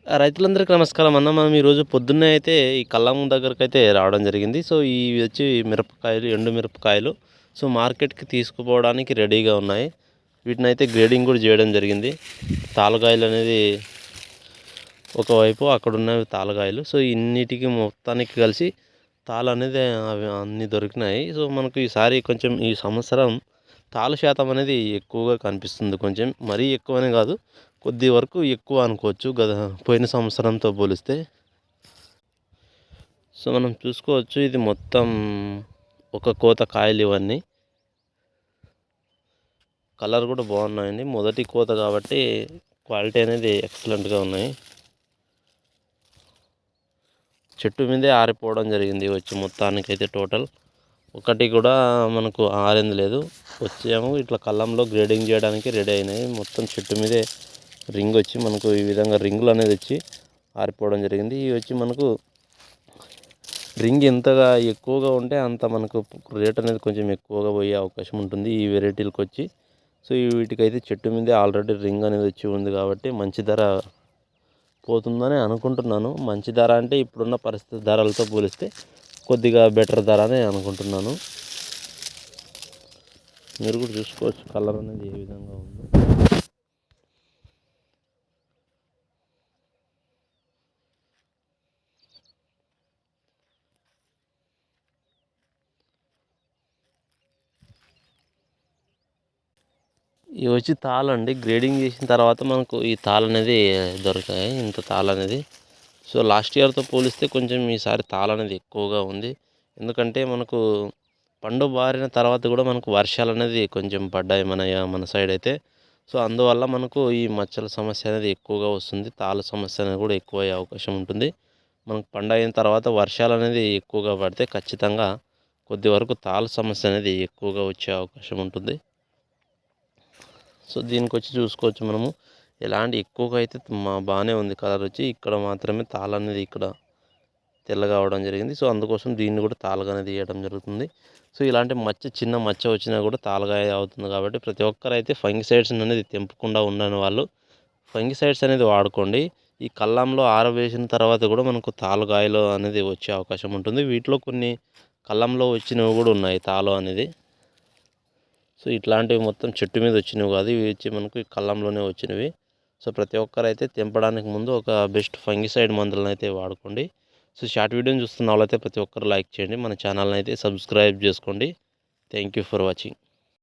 రైతులందరికీ నమస్కారం అన్న. మనం ఈరోజు పొద్దున్నే అయితే ఈ కల్లం దగ్గరకైతే రావడం జరిగింది. సో, ఇవి వచ్చి మిరపకాయలు, ఎండు మిరపకాయలు. సో, మార్కెట్‌కి తీసుకుపోవడానికి రెడీగా ఉన్నాయి. వీటినైతే గ్రేడింగ్ కూడా చేయడం జరిగింది. తాలుగాయలనేది ఒకవైపు, అక్కడున్నవి తాలుగాయలు. సో, ఇన్నిటికి మొత్తానికి కలిసి తాళనేది అవి అన్నీ దొరికినాయి. సో, మనకు ఈసారి కొంచెం ఈ సంవత్సరం తాలు శాతం అనేది ఎక్కువగా కనిపిస్తుంది. కొంచెం మరీ ఎక్కువని కాదు, కొద్ది వరకు ఎక్కువ అనుకోవచ్చు పోయిన సంవత్సరంతో పోలిస్తే. సో, మనం చూసుకోవచ్చు, ఇది మొత్తం ఒక కోత కాయలు ఇవన్నీ. కలర్ కూడా బాగున్నాయండి. మొదటి కోత కాబట్టి క్వాలిటీ అనేది ఎక్సలెంట్గా ఉన్నాయి. చెట్టు మీదే ఆరిపోవడం జరిగింది వచ్చి మొత్తానికైతే టోటల్. ఒకటి కూడా మనకు ఆరింది లేదు. వచ్చేమో ఇట్లా కళ్ళంలో గ్రేడింగ్ చేయడానికి రెడీ అయినాయి. మొత్తం చెట్టు మీదే రింగ్ వచ్చి మనకు ఈ విధంగా రింగులు అనేది వచ్చి ఆరిపోవడం జరిగింది. ఇవి వచ్చి మనకు రింగ్ ఎంతగా ఎక్కువగా ఉంటే అంత మనకు రేట్ అనేది కొంచెం ఎక్కువగా పోయే అవకాశం ఉంటుంది ఈ వెరైటీలకు వచ్చి. సో, వీటికైతే చెట్టు మీదే ఆల్రెడీ రింగ్ అనేది వచ్చి ఉంది కాబట్టి మంచి ధర పోతుందని అనుకుంటున్నాను. మంచి ధర అంటే ఇప్పుడున్న పరిస్థితి ధరలతో పోలిస్తే కొద్దిగా బెటర్ ధర అని అనుకుంటున్నాను. మీరు కూడా చూసుకోవచ్చు కలర్ అనేది ఏ విధంగా ఉందో. ఇవి వచ్చి తాళండి. గ్రేడింగ్ చేసిన తర్వాత మనకు ఈ తాళం అనేది దొరికాయి. ఇంత తాళం అనేది. సో, లాస్ట్ ఇయర్తో పోలిస్తే కొంచెం ఈసారి తాళం అనేది ఎక్కువగా ఉంది. ఎందుకంటే మనకు పండు బారిన తర్వాత కూడా మనకు వర్షాలు అనేది కొంచెం పడ్డాయి మన సైడ్ అయితే. సో, అందువల్ల మనకు ఈ మచ్చల సమస్య అనేది ఎక్కువగా వస్తుంది. తాళ సమస్య అనేది కూడా ఎక్కువ అయ్యే అవకాశం ఉంటుంది. మనకు పండు అయిన తర్వాత వర్షాలు అనేది ఎక్కువగా పడితే ఖచ్చితంగా కొద్ది వరకు తాళ సమస్య అనేది ఎక్కువగా వచ్చే అవకాశం ఉంటుంది. సో, దీనికి వచ్చి చూసుకోవచ్చు మనము. ఎలాంటి ఎక్కువగా అయితే బాగానే ఉంది కలర్ వచ్చి. ఇక్కడ మాత్రమే తాళం అనేది ఇక్కడ తెల్లగా అవడం జరిగింది. సో, అందుకోసం దీన్ని కూడా తాలుగా అనేది తీయడం జరుగుతుంది. సో, ఇలాంటి చిన్న మచ్చ వచ్చినా కూడా తాలుగాయ అవుతుంది కాబట్టి ప్రతి ఒక్కరైతే ఫంగిసైడ్స్ అనేది తెంపకుండా ఉండని వాళ్ళు ఫంగిసైడ్స్ అనేది వాడుకోండి. ఈ కల్లంలో ఆరవేసిన తర్వాత కూడా మనకు తాలుగాయలు అనేది వచ్చే అవకాశం ఉంటుంది. వీటిలో కొన్ని కల్లంలో వచ్చినవి కూడా ఉన్నాయి తాలు అనేది. సో, ఇట్లాంటివి మొత్తం చెట్టు మీద వచ్చినవి కాదు, ఇవి వచ్చి మనకు ఈ కల్లంలోనే వచ్చినవి. సో, ప్రతి ఒక్కరైతే తెంపడానికి ముందు ఒక బెస్ట్ ఫంగిసైడ్ మందులను అయితే వాడుకోండి. సో, షార్ట్ వీడియోని చూస్తున్న వాళ్ళైతే ప్రతి ఒక్కరు లైక్ చేయండి. మన ఛానల్ని అయితే సబ్స్క్రైబ్ చేసుకోండి. Thank you for watching.